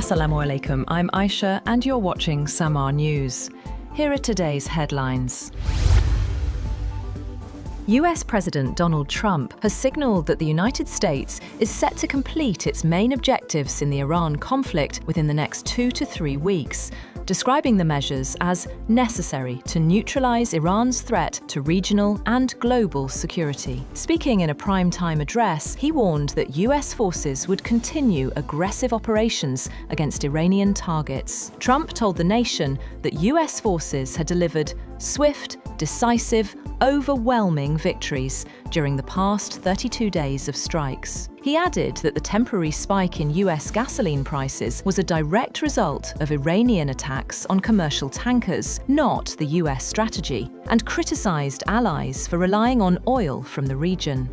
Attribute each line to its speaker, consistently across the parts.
Speaker 1: Assalamu alaikum, I'm Aisha and you're watching Samaa News. Here are today's headlines. US President Donald Trump has signaled that the United States is set to complete its main objectives in the Iran conflict within the next 2 to 3 weeks, describing the measures as necessary to neutralize Iran's threat to regional and global security. Speaking in a prime-time address, he warned that US forces would continue aggressive operations against Iranian targets. Trump told the nation that US forces had delivered swift, decisive, overwhelming victories during the past 32 days of strikes. He added that the temporary spike in US gasoline prices was a direct result of Iranian attacks on commercial tankers, not the US strategy, and criticized allies for relying on oil from the region.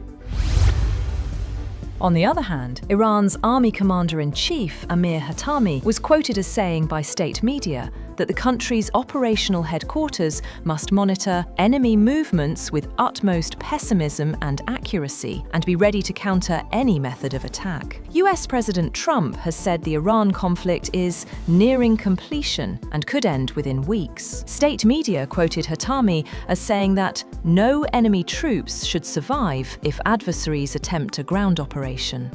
Speaker 1: On the other hand, Iran's army commander-in-chief, Amir Hatami, was quoted as saying by state media that the country's operational headquarters must monitor enemy movements with utmost pessimism and accuracy and be ready to counter any method of attack. US President Trump has said the Iran conflict is nearing completion and could end within weeks. State media quoted Hatami as saying that no enemy troops should survive if adversaries attempt a ground operation.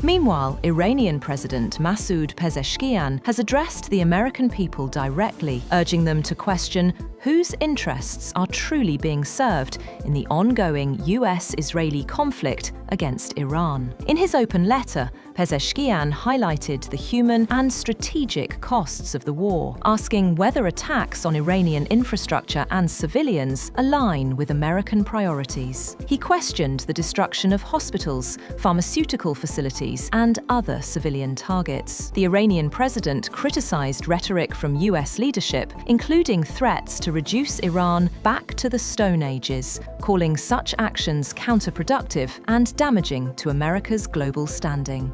Speaker 1: Meanwhile, Iranian President Masoud Pezeshkian has addressed the American people directly, urging them to question whose interests are truly being served in the ongoing US-Israeli conflict against Iran. In his open letter, Pezeshkian highlighted the human and strategic costs of the war, asking whether attacks on Iranian infrastructure and civilians align with American priorities. He questioned the destruction of hospitals, pharmaceutical facilities, and other civilian targets. The Iranian president criticized rhetoric from US leadership, including threats to reduce Iran back to the Stone Ages, calling such actions counterproductive and damaging to America's global standing.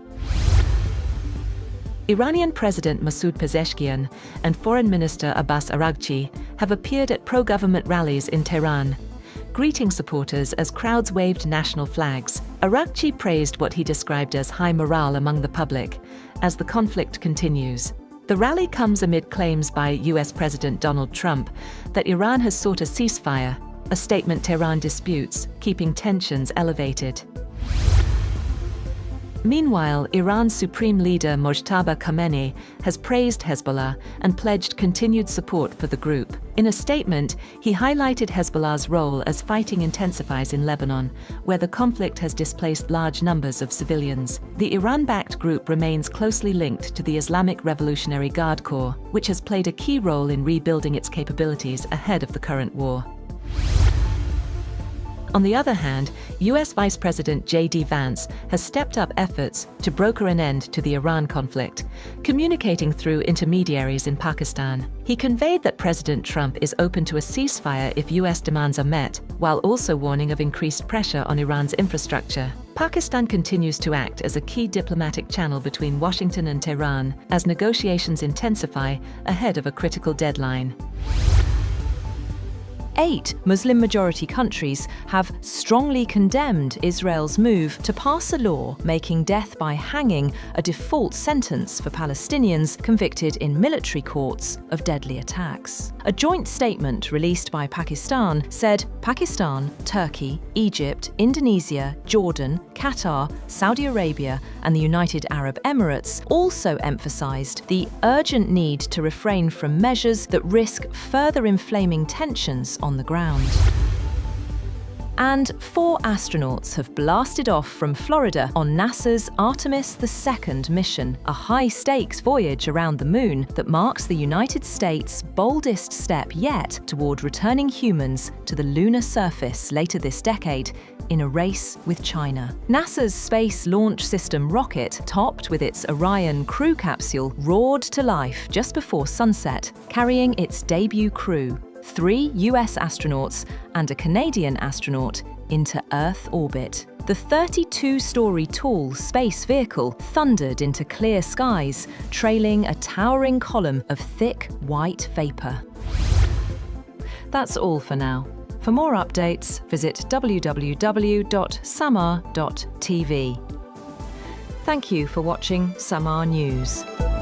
Speaker 2: Iranian President Masoud Pezeshkian and Foreign Minister Abbas Araghchi have appeared at pro-government rallies in Tehran, greeting supporters as crowds waved national flags. Araghchi praised what he described as high morale among the public as the conflict continues. The rally comes amid claims by US President Donald Trump that Iran has sought a ceasefire, a statement Tehran disputes, keeping tensions elevated. Meanwhile, Iran's Supreme Leader Mojtaba Khamenei has praised Hezbollah and pledged continued support for the group. In a statement, he highlighted Hezbollah's role as fighting intensifies in Lebanon, where the conflict has displaced large numbers of civilians. The Iran-backed group remains closely linked to the Islamic Revolutionary Guard Corps, which has played a key role in rebuilding its capabilities ahead of the current war. On the other hand, US Vice President J.D. Vance has stepped up efforts to broker an end to the Iran conflict, communicating through intermediaries in Pakistan. He conveyed that President Trump is open to a ceasefire if US demands are met, while also warning of increased pressure on Iran's infrastructure. Pakistan continues to act as a key diplomatic channel between Washington and Tehran as negotiations intensify ahead of a critical deadline.
Speaker 1: 8 Muslim-majority countries have strongly condemned Israel's move to pass a law making death by hanging a default sentence for Palestinians convicted in military courts of deadly attacks. A joint statement released by Pakistan said Pakistan, Turkey, Egypt, Indonesia, Jordan, Qatar, Saudi Arabia, and the United Arab Emirates also emphasized the urgent need to refrain from measures that risk further inflaming tensions on the ground. And 4 astronauts have blasted off from Florida on NASA's Artemis II mission, a high-stakes voyage around the moon that marks the United States' boldest step yet toward returning humans to the lunar surface later this decade in a race with China. NASA's Space Launch System rocket, topped with its Orion crew capsule, roared to life just before sunset, carrying its debut crew, 3 US astronauts and a Canadian astronaut, into Earth orbit. The 32-story tall space vehicle thundered into clear skies, trailing a towering column of thick white vapor. That's all for now. For more updates, visit www.samaa.tv. Thank you for watching Samaa News.